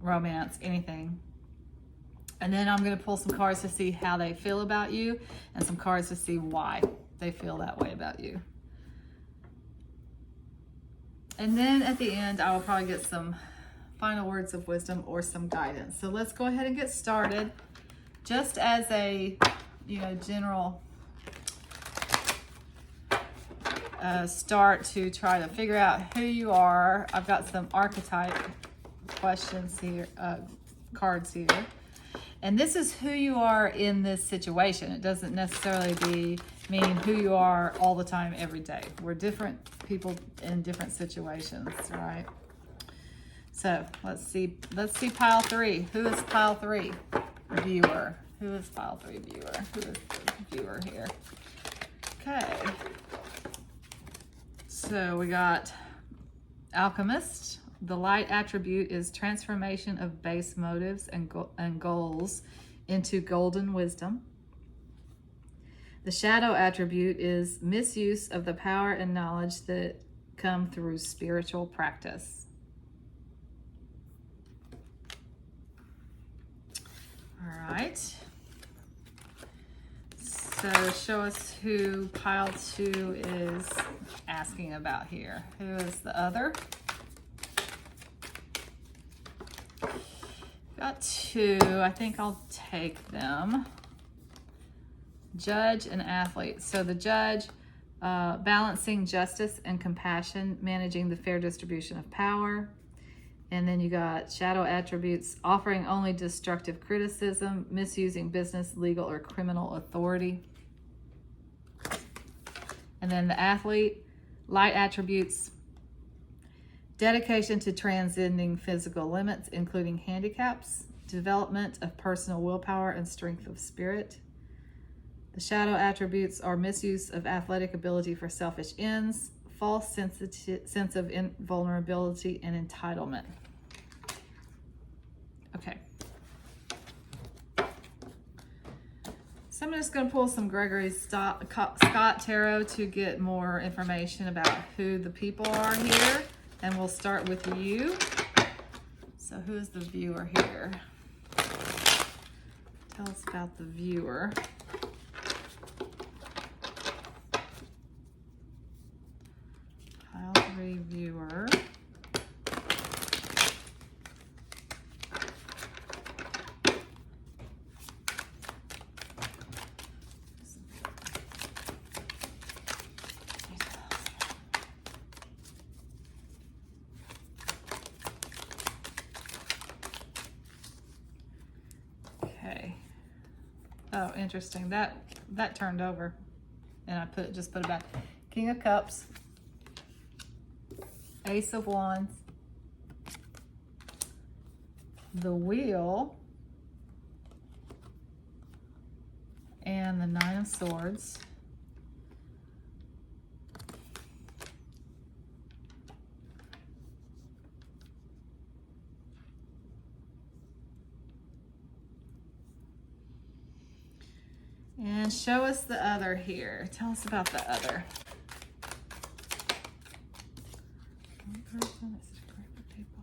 Speaker 1: romance, anything. And then I'm going to pull some cards to see how they feel about you and some cards to see why they feel that way about you. And then at the end, I will probably get some final words of wisdom or some guidance. So let's go ahead and get started. Just as a, general start to try to figure out who you are, I've got some archetype questions here, cards here. And this is who you are in this situation. It doesn't necessarily mean who you are all the time, every day. We're different people in different situations, right? So let's see pile three. Who is pile three? Viewer. Who is pile three viewer? Who is the viewer here? Okay. So we got Alchemist. The light attribute is transformation of base motives and goals into golden wisdom. The shadow attribute is misuse of the power and knowledge that come through spiritual practice. All right. So show us who pile two is asking about here. Who is the other? Got 2. I think I'll take them. Judge and athlete. So the judge, balancing justice and compassion, managing the fair distribution of power. And then you got shadow attributes, offering only destructive criticism, misusing business, legal, or criminal authority. And then the athlete, light attributes, dedication to transcending physical limits, including handicaps, development of personal willpower and strength of spirit. The shadow attributes are misuse of athletic ability for selfish ends, false sense of invulnerability, and entitlement. Okay. So I'm just going to pull some Gregory Scott Tarot to get more information about who the people are here. And we'll start with you. So who's the viewer here? Tell us about the viewer. Pile 3 viewer. Oh, interesting. That turned over, and I just put it back. King of Cups, Ace of Wands, the Wheel, and the Nine of Swords. And show us the other here. Tell us about the other. One person, it's a group of people.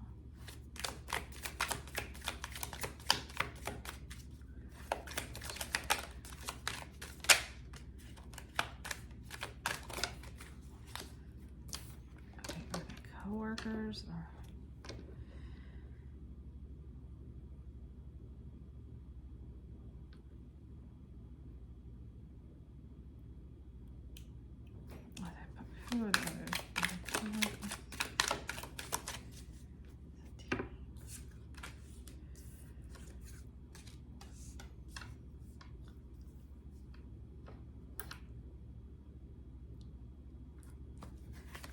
Speaker 1: Okay, are they coworkers or? Who are the others?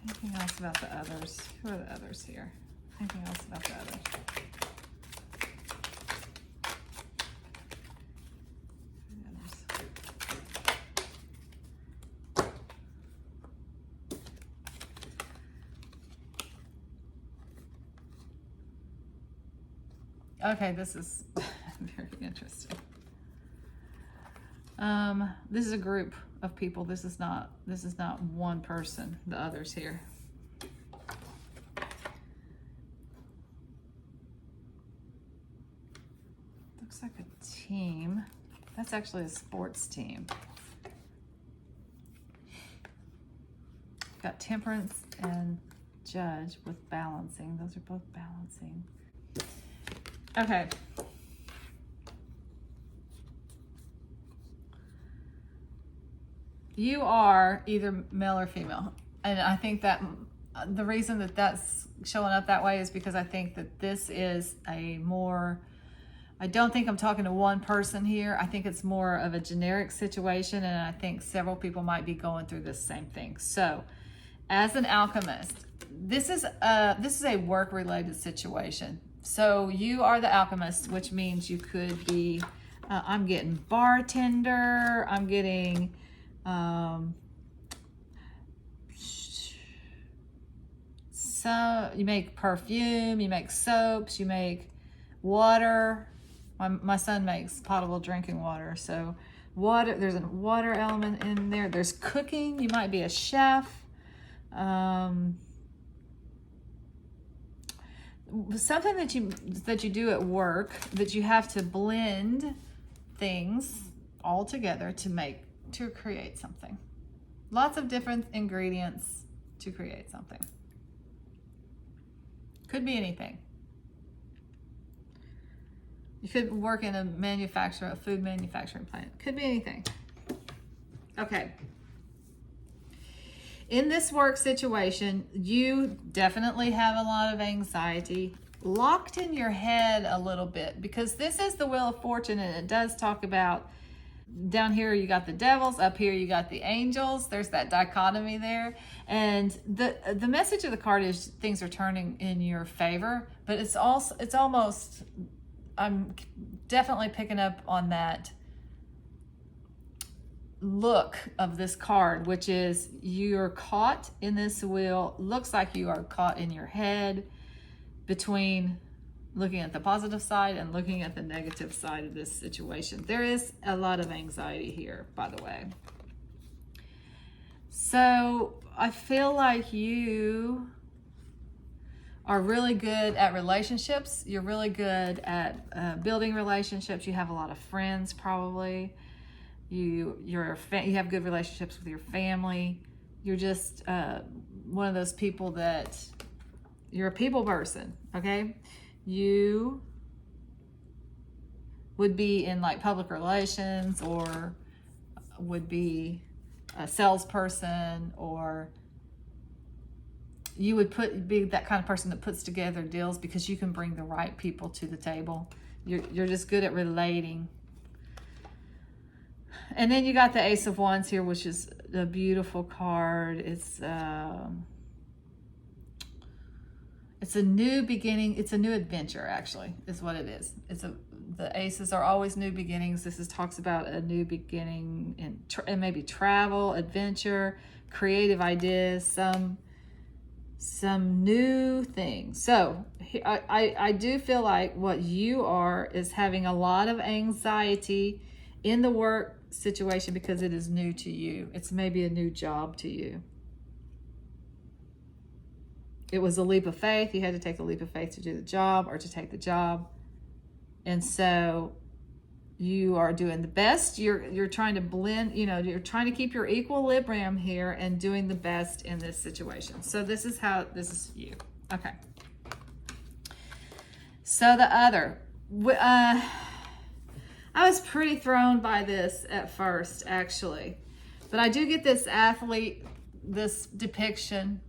Speaker 1: Anything else about the others? Who are the others here? Anything else about the others? Okay, this is very interesting. This is a group of people. This is not one person, the others here. Looks like a team. That's actually a sports team. Got Temperance and Judge with balancing. Those are both balancing. Okay. You are either male or female. And I think that the reason that that's showing up that way is because I think that this is a more, I don't think I'm talking to one person here. I think it's more of a generic situation, and I think several people might be going through this same thing. So, as an alchemist, this is a work-related situation. So you are the alchemist, which means you could be, I'm getting bartender, I'm getting, so you make perfume, you make soaps, you make water. My son makes potable drinking water. So water, there's a water element in there. There's cooking, you might be a chef. Something that you do at work, that you have to blend things all together to create something. Lots of different ingredients to create something. Could be anything. You could work in a food manufacturing plant. Could be anything. Okay. In this work situation, you definitely have a lot of anxiety. locked in your head a little bit, because this is the Wheel of Fortune, and it does talk about, down here you got the devils, up here you got the angels. There's that dichotomy there. And the message of the card is things are turning in your favor, but it's almost, I'm definitely picking up on that look of this card, which is you're caught in this wheel. Looks like you are caught in your head between looking at the positive side and looking at the negative side of this situation. There is a lot of anxiety here, by the way. So I feel like you are really good at relationships. You're really good at building relationships. You have a lot of friends, probably. You have good relationships with your family. You're just one of those people that, you're a people person, okay? You would be in like public relations, or would be a salesperson, or you would be that kind of person that puts together deals, because you can bring the right people to the table. You're just good at relating. And then you got the Ace of Wands here, which is a beautiful card. It's a new beginning. It's a new adventure, actually, is what it is. The aces are always new beginnings. This talks about a new beginning and maybe travel, adventure, creative ideas, some new things. So I do feel like what you are is having a lot of anxiety in the work situation, because it is new to you. It's maybe a new job to you. It was a leap of faith. You had to take a leap of faith to do the job, or to take the job. And so you are doing the best. You're trying to blend, you're trying to keep your equilibrium here and doing the best in this situation. So this is you. Okay. So the other, I was pretty thrown by this at first, actually. But I do get this athlete, this depiction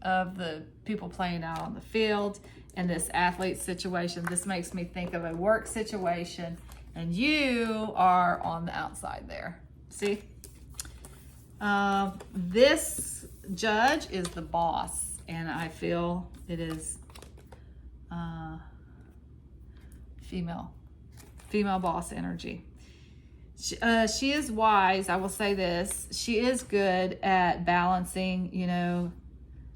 Speaker 1: of the people playing out on the field, and this athlete situation. This makes me think of a work situation, and you are on the outside there. See? This judge is the boss, and I feel it is female boss energy. She is wise. I will say this. She is good at balancing,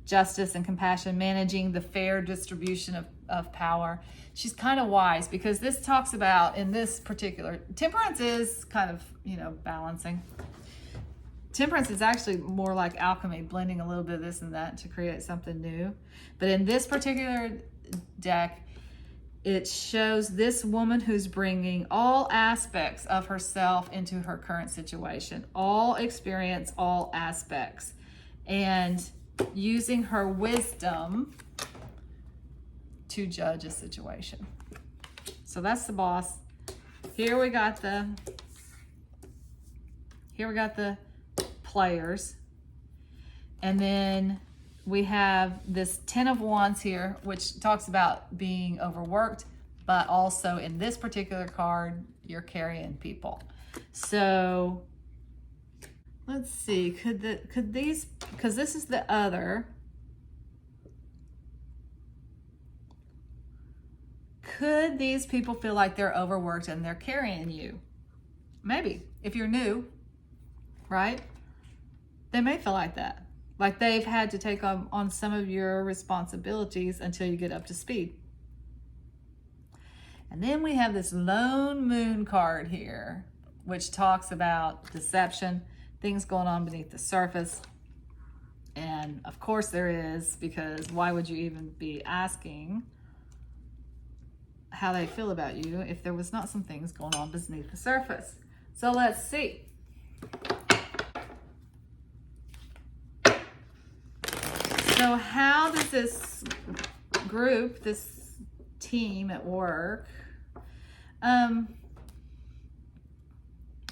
Speaker 1: justice and compassion, managing the fair distribution of power. She's kind of wise, because this talks about, in this particular, temperance is kind of, balancing. Temperance is actually more like alchemy, blending a little bit of this and that to create something new. But in this particular deck, it shows this woman who's bringing all aspects of herself into her current situation, all experience, all aspects, and using her wisdom to judge a situation. So that's the boss. Here we got the players. And then we have this 10 of Wands here, which talks about being overworked, but also in this particular card, you're carrying people. So let's see, could these, because this is the other, could these people feel like they're overworked and they're carrying you? Maybe, if you're new, right? They may feel like that. Like they've had to take on some of your responsibilities until you get up to speed. And then we have this lone moon card here, which talks about deception, things going on beneath the surface. And of course there is, because why would you even be asking how they feel about you if there was not some things going on beneath the surface? So let's see. So how does this group, this team at work,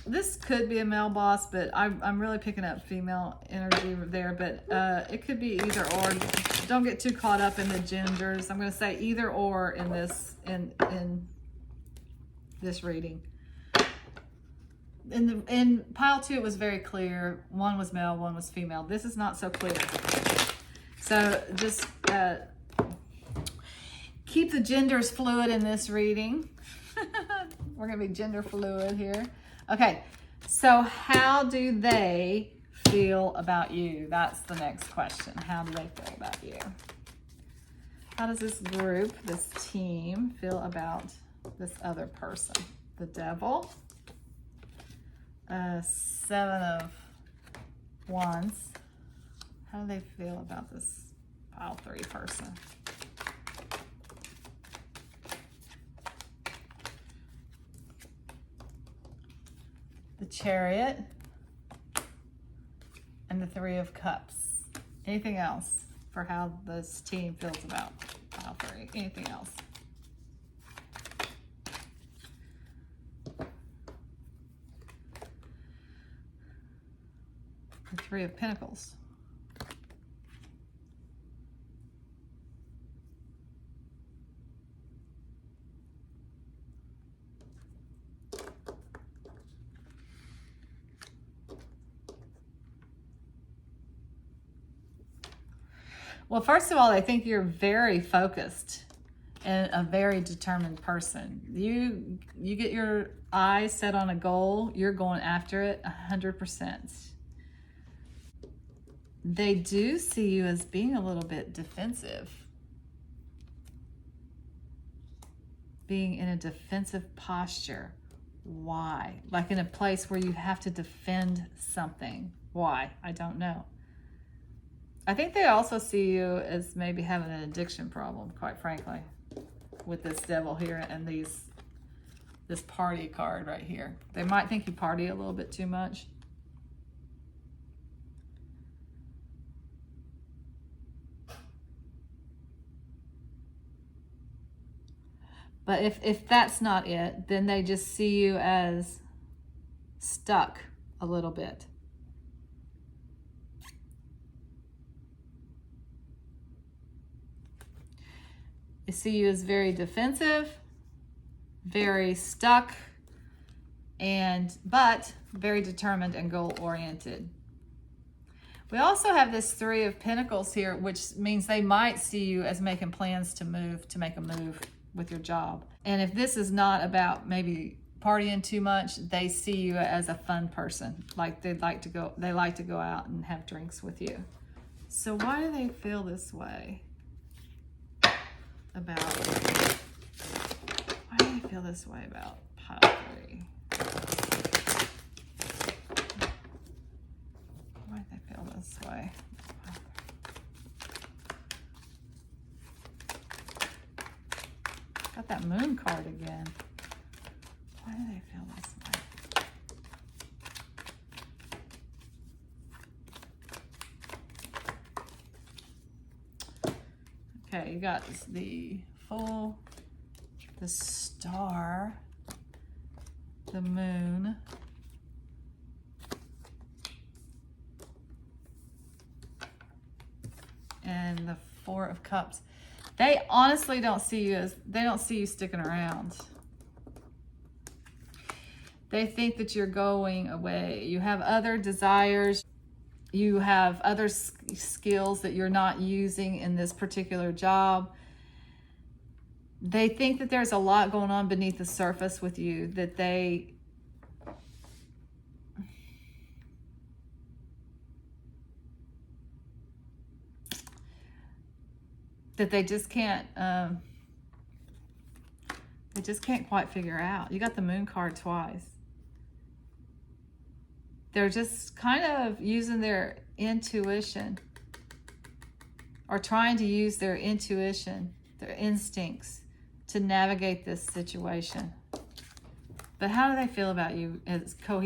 Speaker 1: This could be a male boss, but I'm really picking up female energy there, but it could be either or. Don't get too caught up in the genders. I'm going to say either or in this this reading. In pile 2, it was very clear. One was male, one was female. This is not so clear. So just keep the genders fluid in this reading. We're going to be gender fluid here. Okay, so how do they feel about you? That's the next question. How do they feel about you? How does this group, this team, feel about this other person? The Devil. 7 of Wands. How do they feel about this pile 3 person? The Chariot and the 3 of Cups. Anything else for how this team feels about pile 3? Anything else? The 3 of Pentacles. Well, first of all, I think you're very focused and a very determined person. You get your eyes set on a goal, you're going after it 100%. They do see you as being a little bit defensive. Being in a defensive posture. Why? Like in a place where you have to defend something. Why? I don't know. I think they also see you as maybe having an addiction problem, quite frankly, with this Devil here and this party card right here. They might think you party a little bit too much. But if that's not it, then they just see you as stuck a little bit. They see you as very defensive, very stuck, but very determined and goal-oriented. We also have this 3 of Pentacles here, which means they might see you as making plans to make a move with your job. And if this is not about maybe partying too much, they see you as a fun person. Like they like to go out and have drinks with you. So why do they feel this way about pile 3? Why do they feel this way? Got that Moon card again. Why do they feel this way? Okay, you got the Fool, the Star, the Moon, and the 4 of Cups. They honestly don't see you sticking around. They think that you're going away. You have other desires. You have other skills that you're not using in this particular job. They think that there's a lot going on beneath the surface with you that they just can't quite figure out. You got the Moon card twice. They're just kind of using their intuition, or trying to use their intuition, their instincts to navigate this situation. But how do they feel about you? I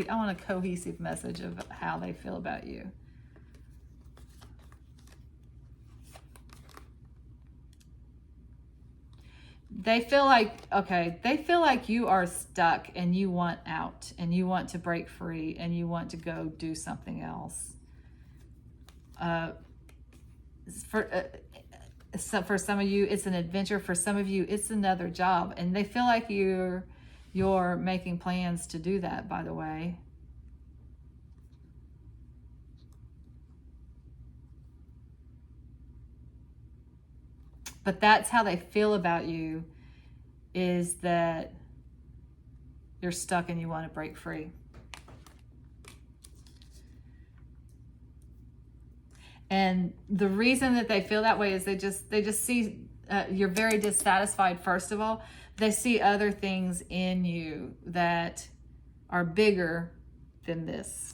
Speaker 1: want a cohesive message of how they feel about you. They feel like, okay, they feel like you are stuck and you want out and you want to break free and you want to go do something else. So for some of you, it's an adventure. For some of you, it's another job. And they feel like you're making plans to do that, by the way. But that's how they feel about you, is that you're stuck and you want to break free. And the reason that they feel that way is they just see you're very dissatisfied. First of all, they see other things in you that are bigger than this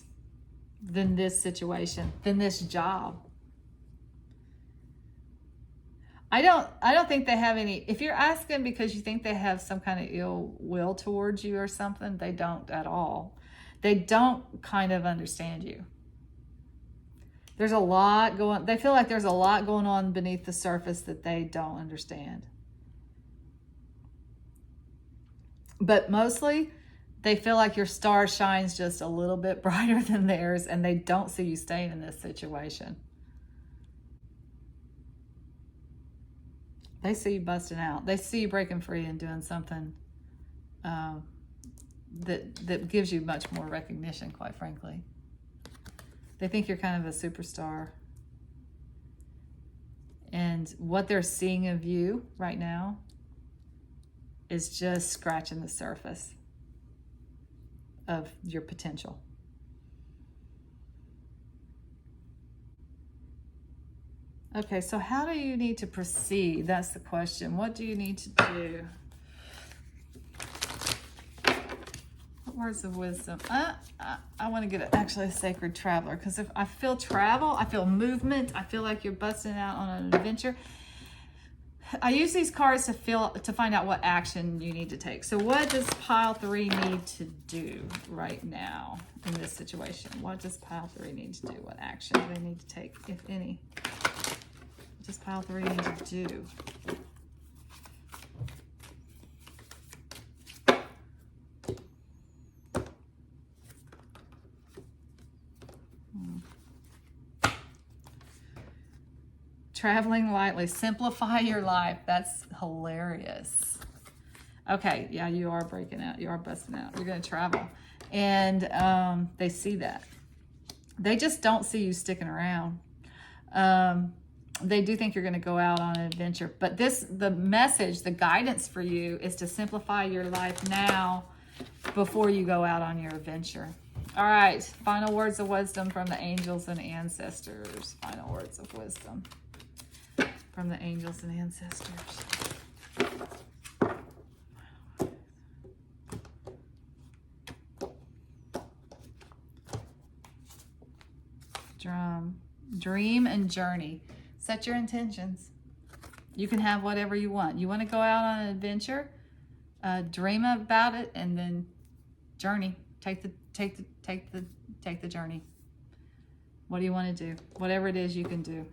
Speaker 1: situation, than this job. I don't think they have any. If you're asking because you think they have some kind of ill will towards you or something, they don't at all. They don't kind of understand you. There's a lot going, they feel like there's a lot going on beneath the surface that they don't understand. But mostly, they feel like your star shines just a little bit brighter than theirs, and they don't see you staying in this situation. They see you busting out. They see you breaking free and doing something that gives you much more recognition, quite frankly. They think you're kind of a superstar. And what they're seeing of you right now is just scratching the surface of your potential. Okay, so how do you need to proceed? That's the question. What do you need to do? What words of wisdom? I want to get actually a sacred traveler, because if I feel travel, I feel movement, I feel like you're busting out on an adventure. I use these cards to find out what action you need to take. So what does pile 3 need to do right now in this situation? What does pile 3 need to do? What action do they need to take, if any? What does pile 3 need to do? Traveling lightly. Simplify your life. That's hilarious. Okay, yeah, you are breaking out. You are busting out. You're going to travel. And they see that. They just don't see you sticking around. They do think you're going to go out on an adventure. But the message, the guidance for you is to simplify your life now before you go out on your adventure. All right, final words of wisdom from the angels and ancestors. Final words of wisdom from the angels and ancestors. Dream and journey. Set your intentions. You can have whatever you want. You want to go out on an adventure, dream about it, and then journey. Take the journey. What do you want to do? Whatever it is you can do.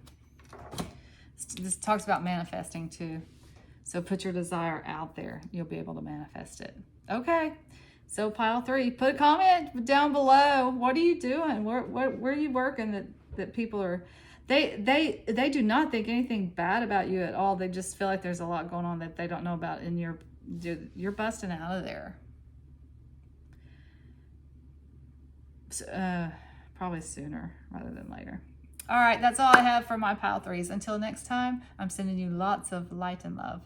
Speaker 1: This talks about manifesting too. So put your desire out there. You'll be able to manifest it. Okay. So pile 3, put a comment down below. What are you doing? Where are you working that people are, they do not think anything bad about you at all. They just feel like there's a lot going on that they don't know about, and you're busting out of there. So, probably sooner rather than later. All right, that's all I have for my pile 3s. Until next time, I'm sending you lots of light and love.